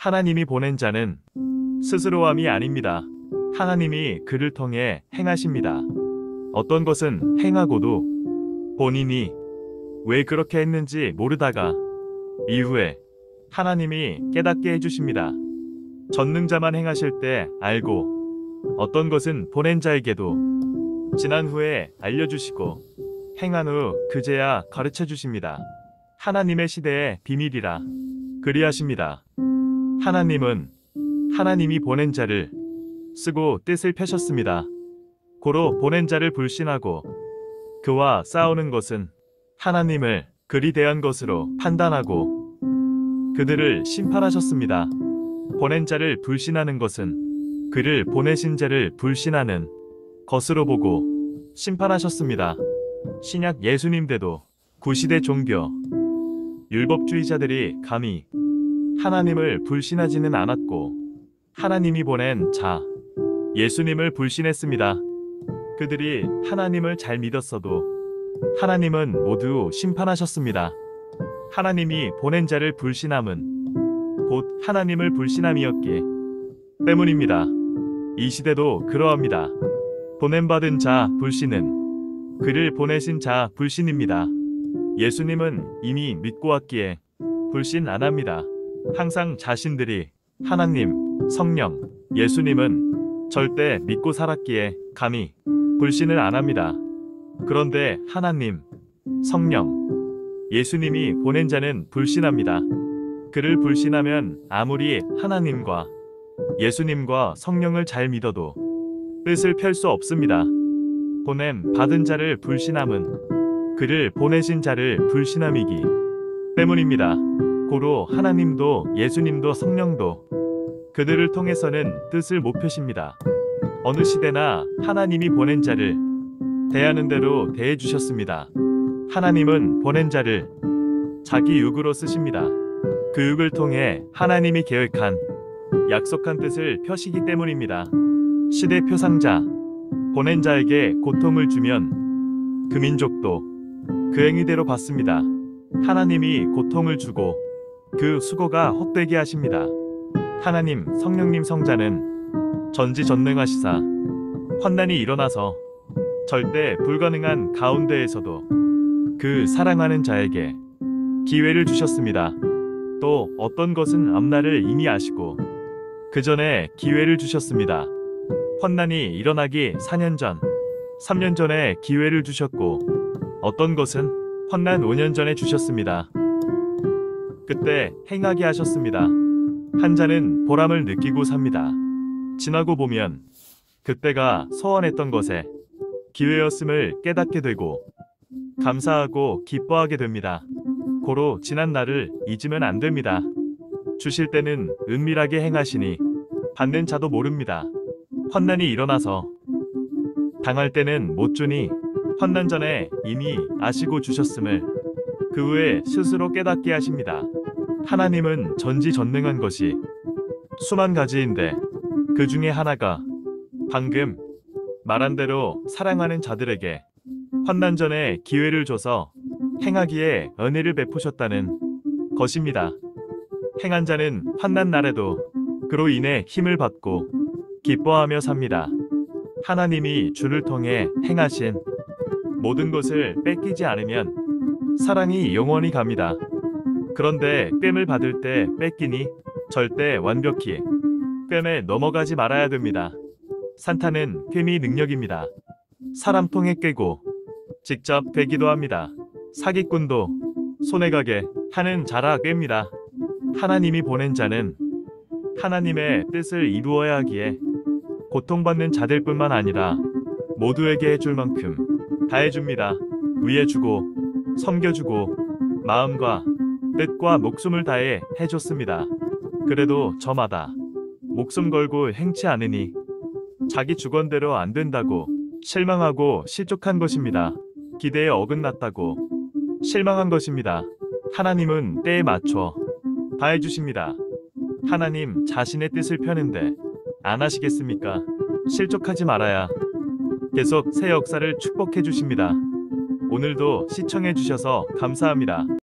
하나님이 보낸 자는 스스로함이 아닙니다. 하나님이 그를 통해 행하십니다. 어떤 것은 행하고도 본인이 왜 그렇게 했는지 모르다가 이후에 하나님이 깨닫게 해주십니다. 전능자만 행하실 때 알고 어떤 것은 보낸 자에게도 지난 후에 알려주시고 행한 후 그제야 가르쳐 주십니다. 하나님의 시대의 비밀이라 그리하십니다. 하나님은 하나님이 보낸 자를 쓰고 뜻을 펴셨습니다. 고로 보낸 자를 불신하고 그와 싸우는 것은 하나님을 그리 대한 것으로 판단하고 그들을 심판하셨습니다. 보낸 자를 불신하는 것은 그를 보내신 자를 불신하는 것으로 보고 심판하셨습니다. 신약 예수님대도 구시대 종교 율법주의자들이 감히 하나님을 불신하지는 않았고 하나님이 보낸 자 예수님을 불신했습니다. 그들이 하나님을 잘 믿었어도 하나님은 모두 심판하셨습니다. 하나님이 보낸 자를 불신함은 곧 하나님을 불신함이었기 때문입니다. 이 시대도 그러합니다. 보냄받은 자 불신은 그를 보내신 자 불신입니다. 예수님은 이미 믿고 왔기에 불신 안 합니다. 항상 자신들이 하나님, 성령, 예수님은 절대 믿고 살았기에 감히 불신을 안 합니다. 그런데 하나님, 성령, 예수님이 보낸 자는 불신합니다. 그를 불신하면 아무리 하나님과 예수님과 성령을 잘 믿어도 뜻을 펼 수 없습니다. 보냄 받은 자를 불신함은 그를 보내신 자를 불신함이기 때문입니다. 고로 하나님도 예수님도 성령도 그들을 통해서는 뜻을 못 펴십니다. 어느 시대나 하나님이 보낸 자를 대하는 대로 대해 주셨습니다. 하나님은 보낸 자를 자기 육으로 쓰십니다. 그 육을 통해 하나님이 계획한 약속한 뜻을 펴시기 때문입니다. 시대 표상자, 보낸 자에게 고통을 주면 그 민족도 그 행위대로 받습니다. 하나님이 고통을 주고 그 수고가 헛되게 하십니다. 하나님, 성령님, 성자는 전지전능하시사 환난이 일어나서 절대 불가능한 가운데에서도 그 사랑하는 자에게 기회를 주셨습니다. 또 어떤 것은 앞날을 이미 아시고 그 전에 기회를 주셨습니다. 환난이 일어나기 4년 전, 3년 전에 기회를 주셨고 어떤 것은 환난 5년 전에 주셨습니다. 그때 행하게 하셨습니다. 한 자는 보람을 느끼고 삽니다. 지나고 보면 그때가 소원했던 것에 기회였음을 깨닫게 되고 감사하고 기뻐하게 됩니다. 고로 지난 날을 잊으면 안 됩니다. 주실 때는 은밀하게 행하시니 받는 자도 모릅니다. 환난이 일어나서 당할 때는 못 주니 환난 전에 이미 아시고 주셨음을 그 후에 스스로 깨닫게 하십니다. 하나님은 전지전능한 것이 수만 가지인데 그 중에 하나가 방금 말한 대로 사랑하는 자들에게 환난 전에 기회를 줘서 행하기에 은혜를 베푸셨다는 것입니다. 행한 자는 환난 날에도 그로 인해 힘을 받고 기뻐하며 삽니다. 하나님이 주를 통해 행하신 모든 것을 뺏기지 않으면 사랑이 영원히 갑니다. 그런데 뺨을 받을 때 뺏기니 절대 완벽히 뺨에 넘어가지 말아야 됩니다. 산타는 괭이 능력입니다. 사람 통해 깨고 직접 베기도 합니다. 사기꾼도 손에 가게 하는 자라 깹니다. 하나님이 보낸 자는 하나님의 뜻을 이루어야 하기에 고통받는 자들뿐만 아니라 모두에게 해줄 만큼 다 해줍니다. 위해주고 섬겨주고 마음과 뜻과 목숨을 다해 해줬습니다. 그래도 저마다 목숨 걸고 행치 않으니 자기 주권대로 안 된다고 실망하고 실족한 것입니다. 기대에 어긋났다고 실망한 것입니다. 하나님은 때에 맞춰 다 해주십니다. 하나님 자신의 뜻을 펴는데 안 하시겠습니까? 실족하지 말아야 계속 새 역사를 축복해 주십니다. 오늘도 시청해 주셔서 감사합니다.